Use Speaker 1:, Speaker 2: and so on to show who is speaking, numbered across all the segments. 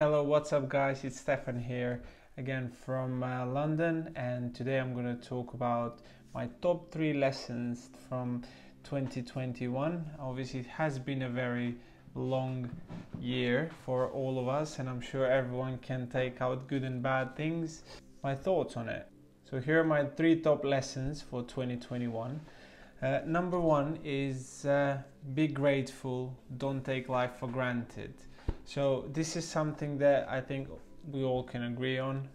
Speaker 1: Hello, what's up guys? It's Stefan here again from London, and today I'm going to talk about my top 3 lessons from 2021. Obviously it has been a very long year for all of us, and I'm sure everyone can take out good and bad things. My thoughts on it. So here are my 3 top lessons for 2021. Number 1 is be grateful, don't take life for granted. So this is something that I think we all can agree on.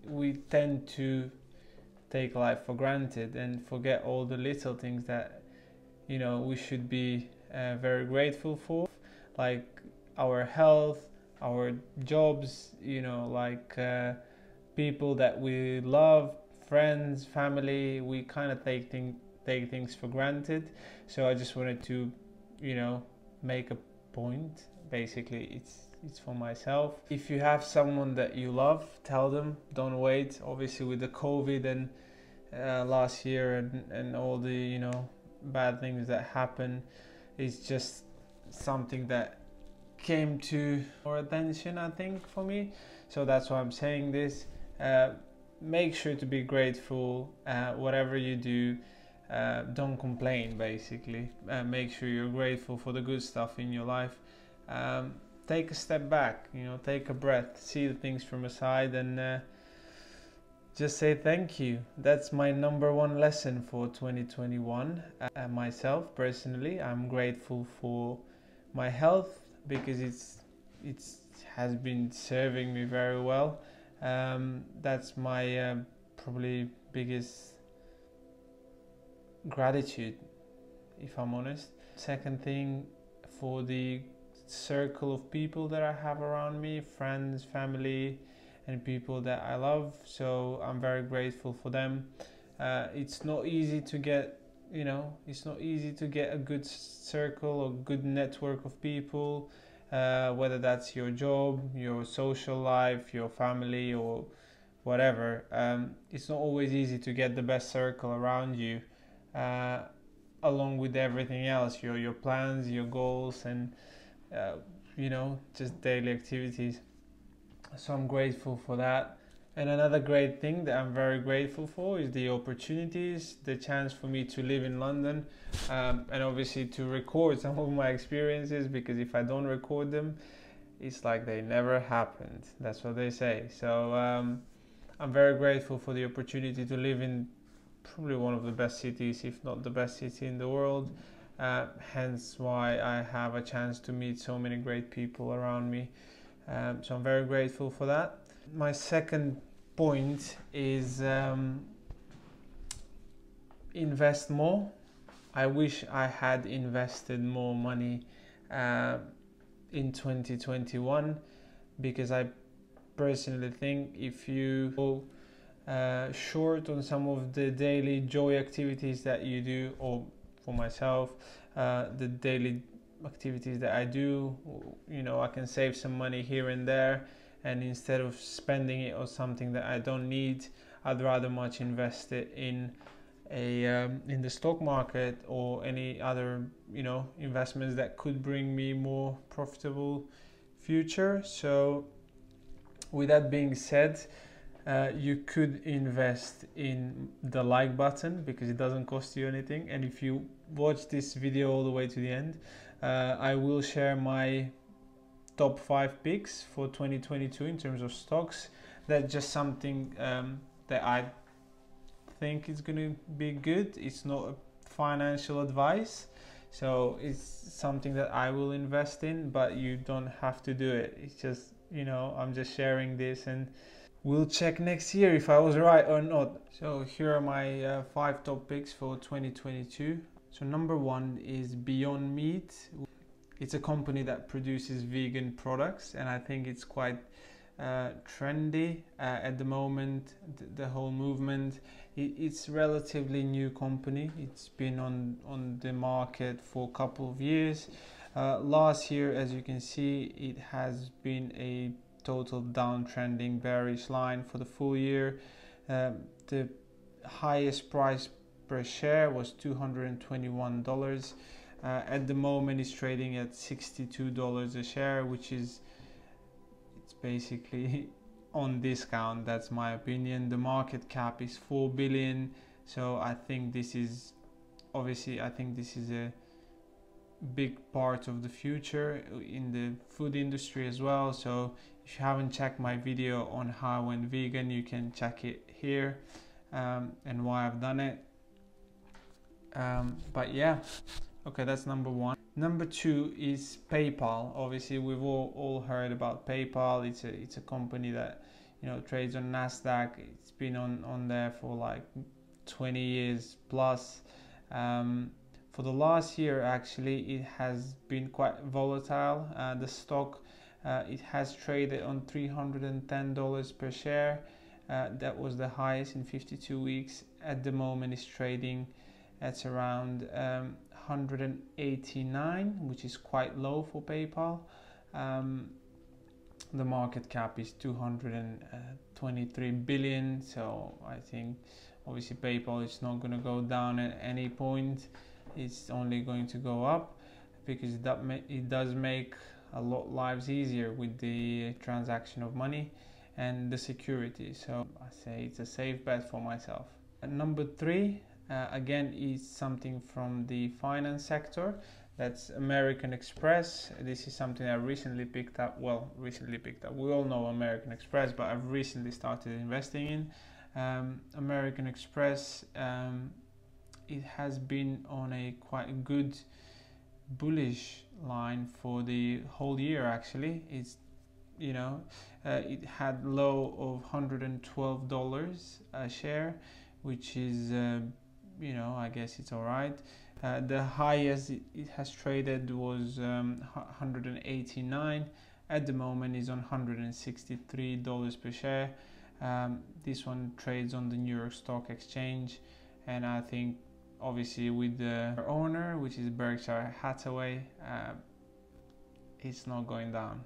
Speaker 1: We tend to take life for granted and forget all the little things that we should be very grateful for, like our health, our jobs, people that we love, friends, family. We kind of take things for granted. So I just wanted to make a point. Basically it's for myself. If you have someone that you love, tell them, don't wait. Obviously with the COVID and last year and all the bad things that happen, it's just something that came to more attention, I think, for me. So that's why I'm saying this. Make sure to be grateful. Whatever you do, don't complain. Basically, make sure you're grateful for the good stuff in your life. Take a step back, take a breath, see the things from a side, and just say thank you. That's my number 1 lesson for 2021. Myself personally, I'm grateful for my health because it has been serving me very well. That's my probably biggest gratitude, if I'm honest. Second thing, for the circle of people that I have around me, friends, family, and people that I love. So I'm very grateful for them. It's not easy to get, a good circle or good network of people, whether that's your job, your social life, your family, or whatever. It's not always easy to get the best circle around you, along with everything else, your plans, your goals, and just daily activities. So I'm grateful for that. And another great thing that I'm very grateful for is the opportunities, the chance for me to live in London, and obviously to record some of my experiences, because if I don't record them, it's like they never happened. That's what they say. So I'm very grateful for the opportunity to live in probably one of the best cities, if not the best city in the world. Hence why I have a chance to meet so many great people around me. So I'm very grateful for that. My second point is invest more. I wish I had invested more money in 2021, because I personally think if you go short on some of the daily joy activities that you do, or for myself, the daily activities that I do, I can save some money here and there, and instead of spending it on something that I don't need, I'd rather much invest it in in the stock market or any other investments that could bring me more profitable future. So with that being said, you could invest in the like button, because it doesn't cost you anything. And if you watch this video all the way to the end, I will share my top 5 picks for 2022 in terms of stocks. That's just something that I think is going to be good. It's not financial advice, so it's something that I will invest in, but you don't have to do it. It's just, I'm just sharing this, and we'll check next year if I was right or not. So here are my 5 top picks for 2022. So number 1 is Beyond Meat. It's a company that produces vegan products, and I think it's quite trendy at the moment, the whole movement. It's a relatively new company. It's been on the market for a couple of years. Last year, as you can see, it has been a total downtrending bearish line for the full year. The highest price per share was $221. At the moment it's trading at $62 a share, which is basically on discount. That's my opinion. The market cap is 4 billion, so I think this is obviously, I think this is a big part of the future in the food industry as well. So if you haven't checked my video on how I went vegan, you can check it here, and why I've done it. But yeah, okay, that's number one. Number two is PayPal. Obviously, we've all heard about PayPal. It's a company that, you know, trades on Nasdaq. It's been on there for like 20 years plus. For the last year, actually, it has been quite volatile. The stock, it has traded on $310 per share. That was the highest in 52 weeks. At the moment, it's trading at around 189, which is quite low for PayPal. The market cap is 223 billion, so I think obviously PayPal is not going to go down at any point. It's only going to go up, because it does make a lot lives easier with the transaction of money and the security. So I say it's a safe bet for myself. And number three, again, is something from the finance sector. That's American Express. This is something I recently picked up. Well, recently picked up. We all know American Express, but I've recently started investing in American Express. It has been on a quite good bullish line for the whole year. Actually, it's, you know, it had low of $112 a share, which is you know, I guess it's all right. The highest it has traded was 189. At the moment is on $163 per share. This one trades on the New York Stock Exchange, and I think obviously with the owner, which is Berkshire Hathaway, it's not going down.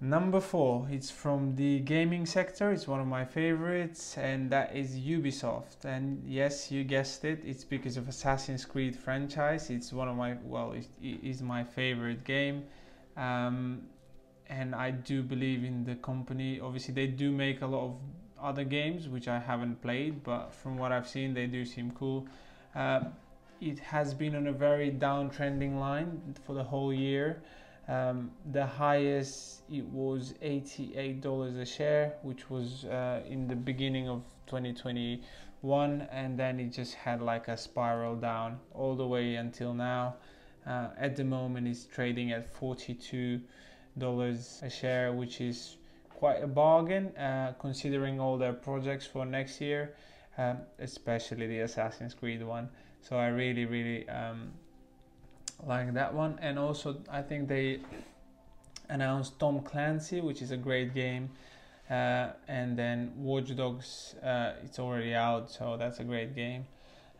Speaker 1: Number four, it's from the gaming sector. It's one of my favorites, and that is Ubisoft. And yes, you guessed it, it's because of Assassin's Creed franchise. It's one of my, well, it is my favorite game. And I do believe in the company. Obviously, they do make a lot of other games, which I haven't played, but from what I've seen, they do seem cool. It has been on a very downtrending line for the whole year. The highest, it was $88 a share, which was in the beginning of 2021, and then it just had like a spiral down all the way until now. At the moment, it's trading at $42 a share, which is quite a bargain considering all their projects for next year, especially the Assassin's Creed one. So I really like that one. And also I think they announced Tom Clancy, which is a great game, and then Watch Dogs, it's already out, so that's a great game.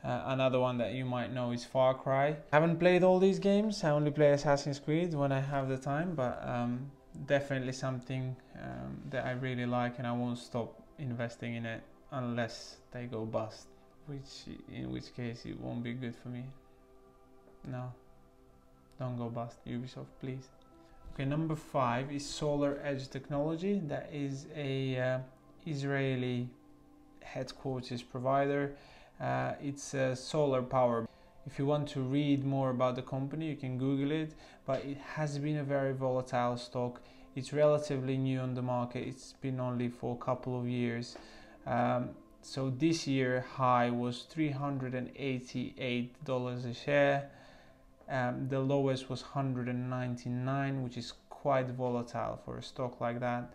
Speaker 1: Another one that you might know is Far Cry. I haven't played all these games, I only play Assassin's Creed when I have the time, but definitely something that I really like, and I won't stop investing in it unless they go bust, in which case it won't be good for me. No, don't go bust, Ubisoft, please. Okay, number five is Solar Edge Technology. That is a Israeli headquarters provider. It's a solar power. If you want to read more about the company, you can Google it, but it has been a very volatile stock. It's relatively new on the market. It's been only for a couple of years. So this year high was $388 a share. The lowest was 199, which is quite volatile for a stock like that.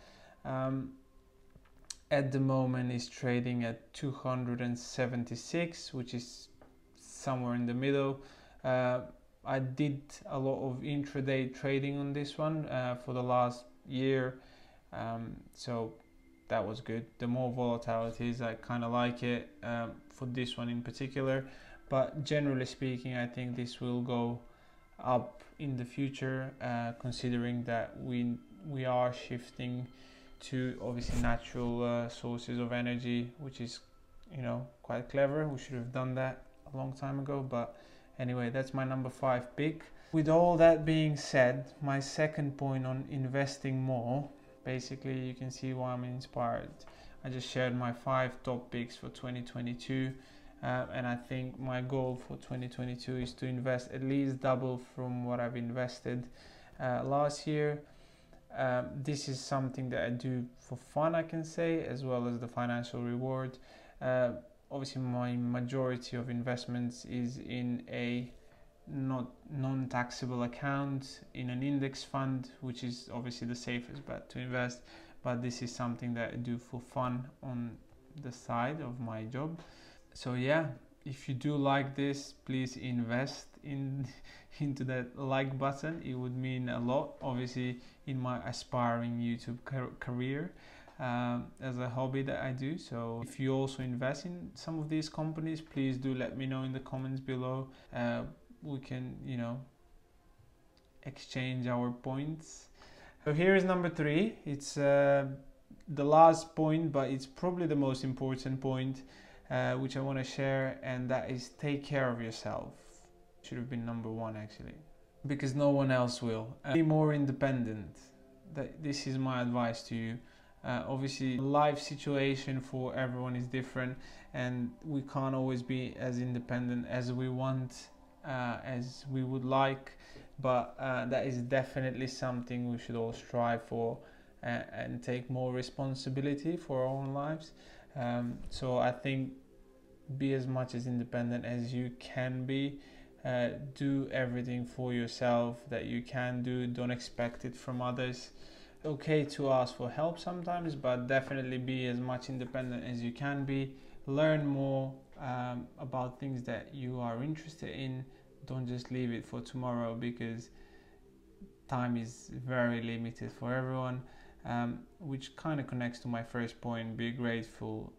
Speaker 1: At the moment is trading at 276, which is somewhere in the middle. I did a lot of intraday trading on this one for the last year, so that was good. The more volatile it is, I kind of like it for this one in particular, but generally speaking, I think this will go up in the future, considering that we are shifting to obviously natural sources of energy, which is, you know, quite clever. We should have done that a long time ago, but anyway, that's my number five pick. With all that being said, my second point on investing more basically you can see why I'm inspired. I just shared my 5 top picks for 2022, and I think my goal for 2022 is to invest at least double from what I've invested last year. This is something that I do for fun, I can say, as well as the financial reward. Obviously, my majority of investments is in a non-taxable account in an index fund, which is obviously the safest bet to invest. But this is something that I do for fun on the side of my job. So yeah, if you do like this, please invest into that like button. It would mean a lot, obviously, in my aspiring YouTube career as a hobby that I do. So if you also invest in some of these companies, please do let me know in the comments below. We can, exchange our points. So here is number 3. It's the last point, but it's probably the most important point, which I want to share, and that is take care of yourself. Should have been number 1 actually, because no one else will. Be more independent. This is my advice to you. Obviously, life situation for everyone is different, and we can't always be as independent as we want, as we would like, but that is definitely something we should all strive for, and take more responsibility for our own lives. So I think be as much as independent as you can be. Do everything for yourself that you can do. Don't expect it from others. Okay to ask for help sometimes, but definitely be as much independent as you can be. Learn more about things that you are interested in. Don't just leave it for tomorrow, because time is very limited for everyone, which kind of connects to my first point. Be grateful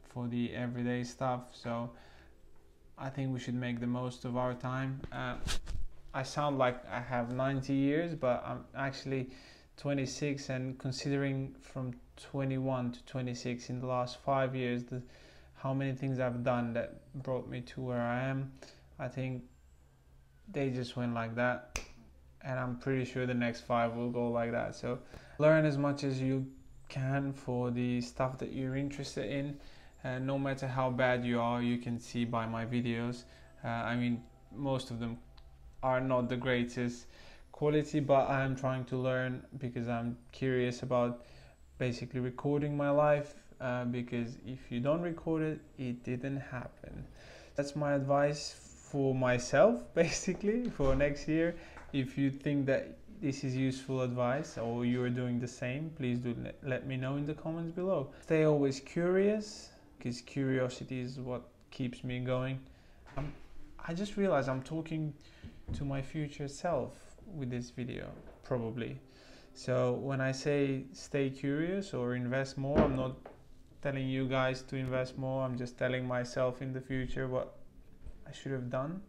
Speaker 1: for the everyday stuff. So I think we should make the most of our time. I sound like I have 90 years, but I'm actually 26, and considering from 21 to 26 in the last 5 years, how many things I've done that brought me to where I am, I think they just went like that, and I'm pretty sure the next 5 will go like that. So learn as much as you can for the stuff that you're interested in, and no matter how bad you are, you can see by my videos. I mean, most of them are not the greatest quality, but I'm trying to learn because I'm curious about basically recording my life, because if you don't record it, it didn't happen. That's my advice for myself, basically, for next year. If you think that this is useful advice, or you're doing the same, please do let me know in the comments below. Stay always curious, because curiosity is what keeps me going. I just realized I'm talking to my future self with this video, probably. So when I say stay curious or invest more, I'm not telling you guys to invest more. I'm just telling myself in the future what I should have done,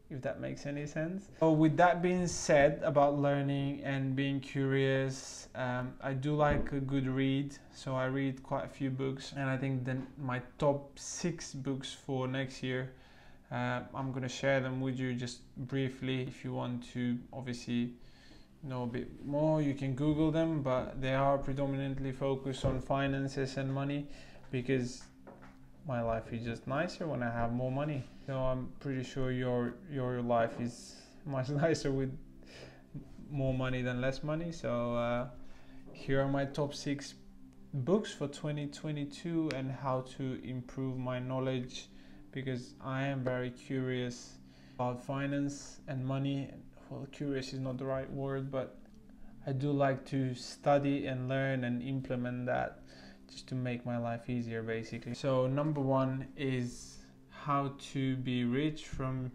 Speaker 1: if that makes any sense. So with that being said about learning and being curious, I do like a good read, so I read quite a few books, and I think then my top 6 books for next year, I'm gonna share them with you just briefly. If you want to obviously know a bit more, you can Google them, but they are predominantly focused on finances and money, because my life is just nicer when I have more money. So I'm pretty sure your life is much nicer with more money than less money. So here are my top 6 books for 2022 and how to improve my knowledge, because I am very curious about finance and money. Well, curious is not the right word, but I do like to study and learn and implement that just to make my life easier, basically. So number 1 is How to Be Rich from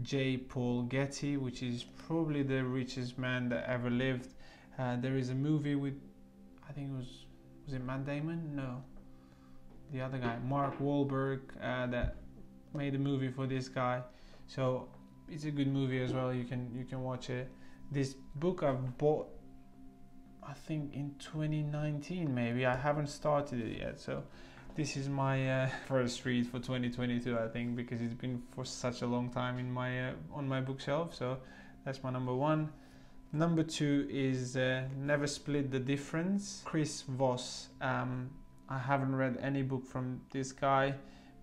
Speaker 1: J. Paul Getty, which is probably the richest man that ever lived. There is a movie with, I think it was it Matt Damon? No, the other guy, Mark Wahlberg, that made a movie for this guy. So it's a good movie as well. You can watch it. This book I've bought, I think in 2019 maybe. I haven't started it yet, so this is my first read for 2022, I think, because it's been for such a long time in my on my bookshelf. So that's my number 1. Number 2 is Never Split the Difference. Chris Voss. I haven't read any book from this guy,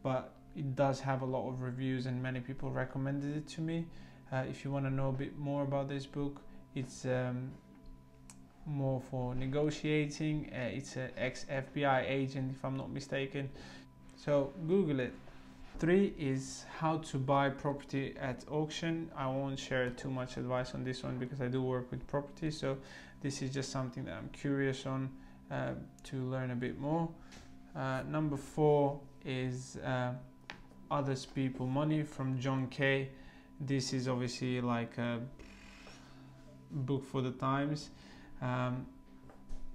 Speaker 1: but it does have a lot of reviews and many people recommended it to me. If you want to know a bit more about this book, it's more for negotiating. It's an ex-FBI agent, if I'm not mistaken. So Google it. 3 is How to Buy Property at Auction. I won't share too much advice on this one because I do work with property, so this is just something that I'm curious on to learn a bit more. Number 4 is Others People Money from John Kay. This is obviously like a book for the times.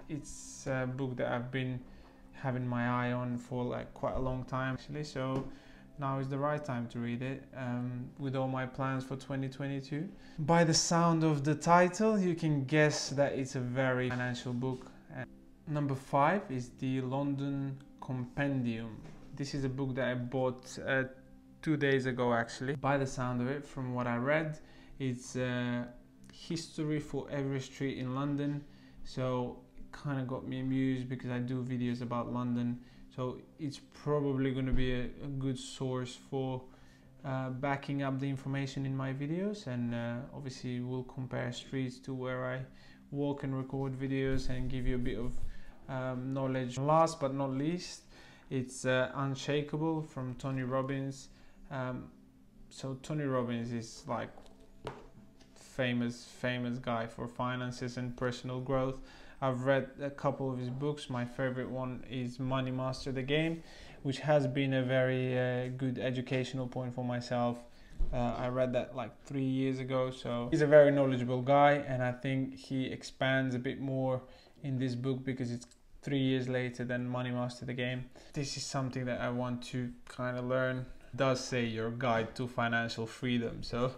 Speaker 1: It's a book that I've been having my eye on for like quite a long time actually, so now is the right time to read it with all my plans for 2022. By the sound of the title, you can guess that it's a very financial book. Number 5 is The London Compendium. This is a book that I bought 2 days ago actually. By the sound of it, from what I read, it's history for every street in London, so it kind of got me amused because I do videos about London, so it's probably going to be a good source for backing up the information in my videos, and obviously we'll compare streets to where I walk and record videos and give you a bit of knowledge. Last but not least, it's Unshakable from Tony Robbins. So Tony Robbins is like famous guy for finances and personal growth. I've read a couple of his books. My favorite one is Money Master the Game, which has been a very good educational point for myself. I read that like 3 years ago, so he's a very knowledgeable guy, and I think he expands a bit more in this book because it's 3 years later than Money Master the Game. This is something that I want to kind of learn. It does say your guide to financial freedom, so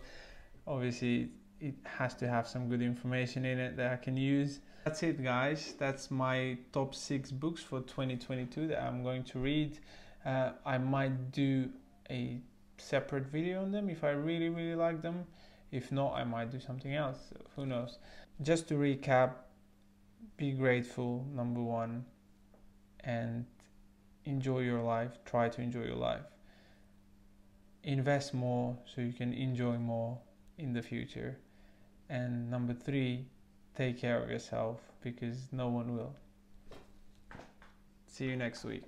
Speaker 1: obviously it has to have some good information in it that I can use. That's it, guys. That's my top 6 books for 2022 that I'm going to read. I might do a separate video on them if I really like them. If not, I might do something else. Who knows? Just to recap, be grateful, number 1, and enjoy your life. Try to enjoy your life. Invest more so you can enjoy more in the future. And number 3, take care of yourself because no one will. See you next week.